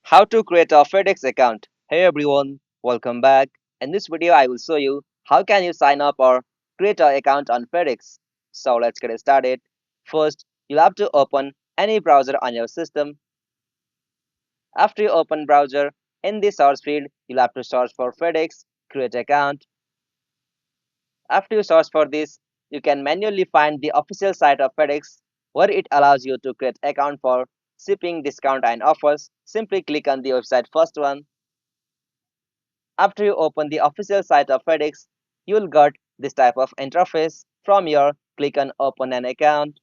How to create a FedEx account. Hey everyone, welcome back. In this video, I will show you how can you sign up or create an account on FedEx. So let's get started. First, you'll have to open any browser on your system. After you open browser, in the search field, you'll have to search for FedEx, create account. After you search for this, you can manually find the official site of FedEx where it allows you to create account for shipping, discount and offers. Simply click on the website first one. After you open the official site of FedEx, you'll get this type of interface. From here, click on Open an account.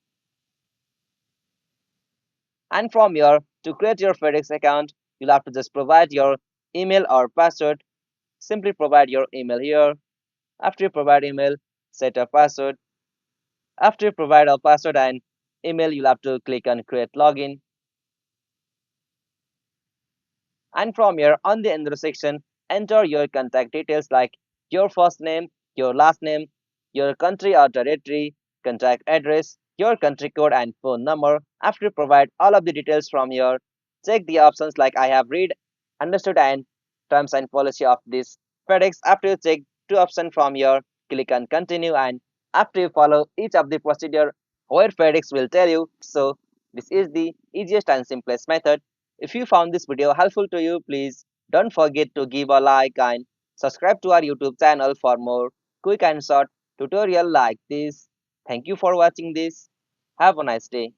And from here, to create your FedEx account, you'll have to just provide your email or password. Simply provide your email here. After you provide email, set a password. After you provide a password and email, you'll have to click on Create Login. And from here, on the intro section, enter your contact details like your first name, your last name, your country or territory, contact address, your country code and phone number. After you provide all of the details from here, check the options like I have read, understood and terms and policy of this FedEx. After you check two options from here, click on continue, and after you follow each of the procedure where FedEx will tell you. So this is the easiest and simplest method. If you found this video helpful to you, please don't forget to give a like and subscribe to our YouTube channel for more quick and short tutorial like this. Thank you for watching this. Have a nice day.